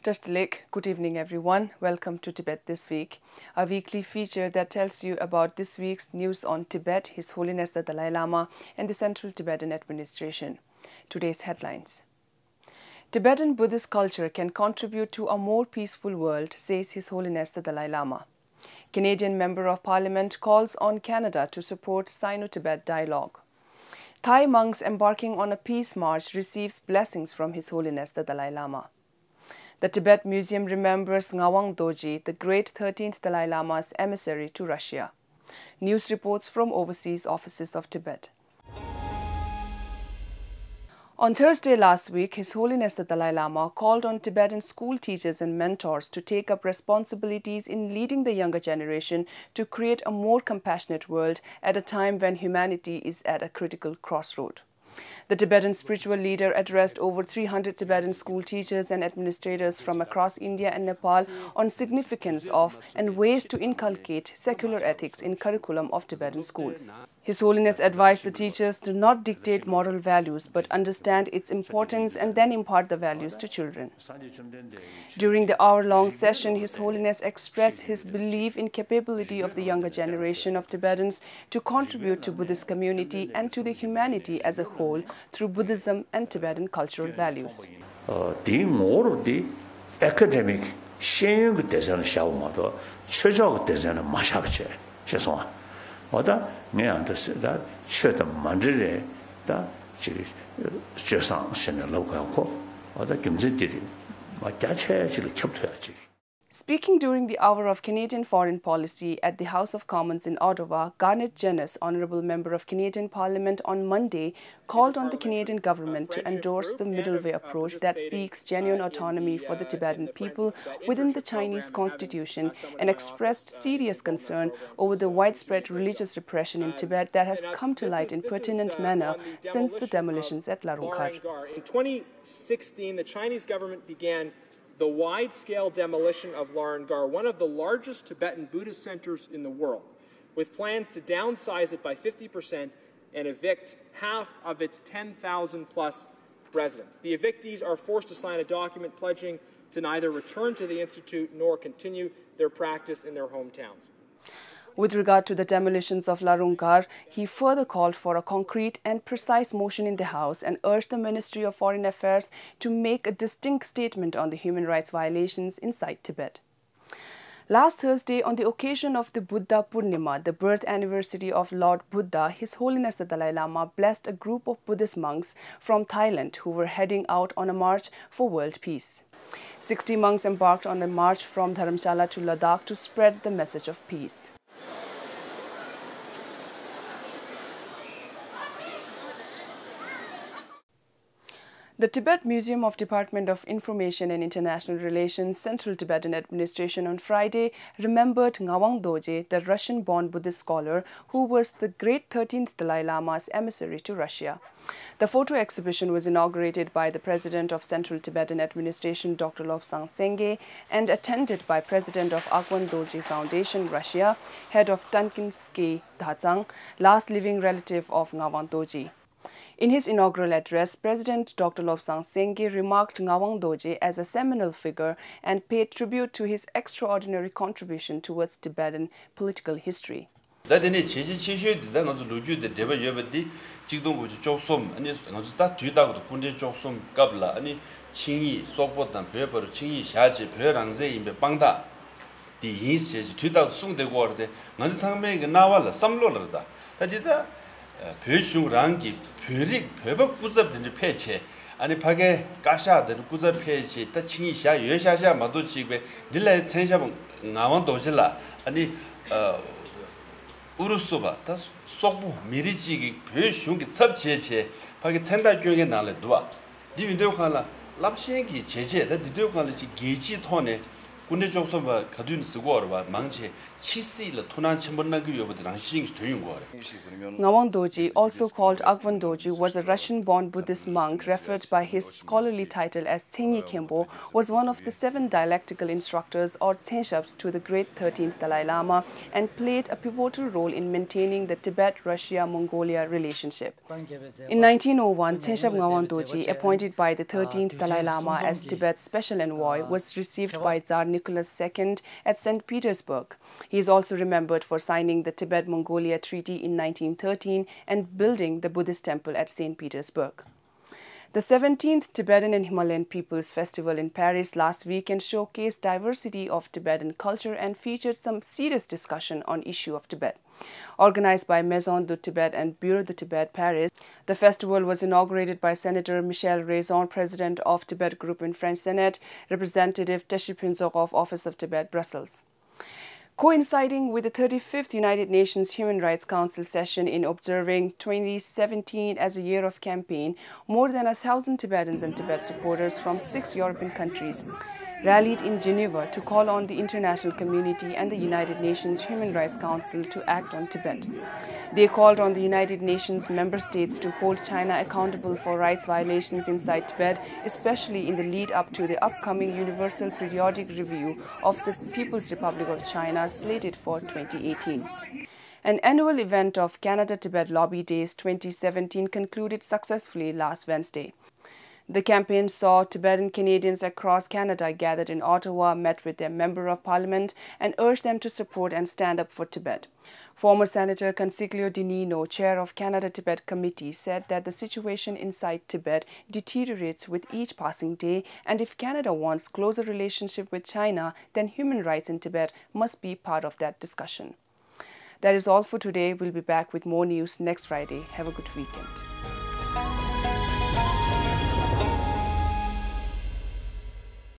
Tashtilik, good evening everyone. Welcome to Tibet This Week, a weekly feature that tells you about this week's news on Tibet, His Holiness the Dalai Lama and the Central Tibetan Administration. Today's headlines. Tibetan Buddhist culture can contribute to a more peaceful world, says His Holiness the Dalai Lama. Canadian Member of Parliament calls on Canada to support Sino-Tibet dialogue. Thai monks embarking on a peace march receives blessings from His Holiness the Dalai Lama. The Tibet Museum remembers Ngawang Dorji, the great 13th Dalai Lama's emissary to Russia. News reports from overseas offices of Tibet. On Thursday last week, His Holiness the Dalai Lama called on Tibetan school teachers and mentors to take up responsibilities in leading the younger generation to create a more compassionate world at a time when humanity is at a critical crossroad. The Tibetan spiritual leader addressed over 300 Tibetan school teachers and administrators from across India and Nepal on significance of and ways to inculcate secular ethics in curriculum of Tibetan schools. His Holiness advised the teachers to not dictate moral values but understand its importance and then impart the values to children. During the hour-long session, His Holiness expressed his belief in capability of the younger generation of Tibetans to contribute to Buddhist community and to the humanity as a whole through Buddhism and Tibetan cultural values. The more the academic sharing design shawmado chojog design mashabche cheson oda me understand that chota mandre da chi chesan shen local ko oda kimje diri ma kyache chi choptya. Speaking during the hour of Canadian foreign policy at the House of Commons in Ottawa, Garnet Jenis, Honourable Member of Canadian Parliament, on Monday called on the Canadian government to endorse the middle way approach that seeks genuine autonomy for the Tibetan people within the Chinese constitution and expressed serious concern over the widespread religious repression in Tibet that has come to light in pertinent manner since the demolitions at Larungkhar. In 2016, the Chinese government began the wide-scale demolition of Larungkhar, one of the largest Tibetan Buddhist centers in the world, with plans to downsize it by 50% and evict half of its 10,000-plus residents. The evictees are forced to sign a document pledging to neither return to the institute nor continue their practice in their hometowns. With regard to the demolitions of Larungkhar, he further called for a concrete and precise motion in the House and urged the Ministry of Foreign Affairs to make a distinct statement on the human rights violations inside Tibet. Last Thursday, on the occasion of the Buddha Purnima, the birth anniversary of Lord Buddha, His Holiness the Dalai Lama blessed a group of Buddhist monks from Thailand who were heading out on a march for world peace. 60 monks embarked on a march from Dharamshala to Ladakh to spread the message of peace. The Tibet Museum of Department of Information and International Relations, Central Tibetan Administration on Friday remembered Ngawang Dorji, the Russian-born Buddhist scholar who was the great 13th Dalai Lama's emissary to Russia. The photo exhibition was inaugurated by the President of Central Tibetan Administration, Dr. Lobsang Sengye, and attended by President of Akhwan Dorji Foundation, Russia, head of Tankinsky Dazang, last living relative of Ngawang Dorji. In his inaugural address, President Dr. Lobsang Sengye remarked Ngawang Dorji as a seminal figure and paid tribute to his extraordinary contribution towards Tibetan political history. 배슝 랑기 벼릭 배박 구자 변제 폐체 아니 파게 가샤들 구자 폐체 다 칭이샤 여샤샤 마도치베 딜라이 천샤봉 나원 도질라 아니 우르소바 다 속부 미리지기 배슝기 섭제체 파게 천다 교에 나래 도와 니윈도 칸라 랍시기 제제 다 니도 칸라지 게지 토네 군대 쪽서 뭐 가둔 쓰고 얼어 망치 치시를 토난 첨번나 그 여부들 한신이 되는 거. Ngawang Dorji, also called Agwan Dorji, was a Russian-born Buddhist monk referred by his scholarly title as Tsengi Khenpo, was one of the 7 dialectical instructors or Tsenshaps to the great 13th Dalai Lama and played a pivotal role in maintaining the Tibet-Russia-Mongolia relationship. In 1901, Tsenshap Ngawang Dorji, appointed by the 13th Dalai Lama as Tibet's special envoy, was received by Tsar Nicholas II at St. Petersburg. He is also remembered for signing the Tibet-Mongolia Treaty in 1913 and building the Buddhist temple at St. Petersburg. The 17th Tibetan and Himalayan Peoples Festival in Paris last weekend showcased diversity of Tibetan culture and featured some serious discussion on issue of Tibet. Organized by Maison du Tibet and Bureau de Tibet Paris, the festival was inaugurated by Senator Michel Raison, President of Tibet Group in French Senate, Representative Teshi Phuntsogov, Office of Tibet, Brussels. Coinciding with the 35th United Nations Human Rights Council session in observing 2017 as a year of campaign, more than 1,000 Tibetans and Tibet supporters from 6 European countries rallied in Geneva to call on the international community and the United Nations Human Rights Council to act on Tibet. They called on the United Nations member states to hold China accountable for rights violations inside Tibet, especially in the lead up to the upcoming Universal Periodic Review of the People's Republic of China slated for 2018. An annual event of Canada-Tibet Lobby Days 2017 concluded successfully last Wednesday. The campaign saw Tibetan Canadians across Canada gathered in Ottawa, met with their Member of Parliament and urged them to support and stand up for Tibet. Former Senator Consiglio Di Nino, chair of Canada-Tibet Committee, said that the situation inside Tibet deteriorates with each passing day, and if Canada wants closer relationship with China, then human rights in Tibet must be part of that discussion. That is all for today. We'll be back with more news next Friday. Have a good weekend.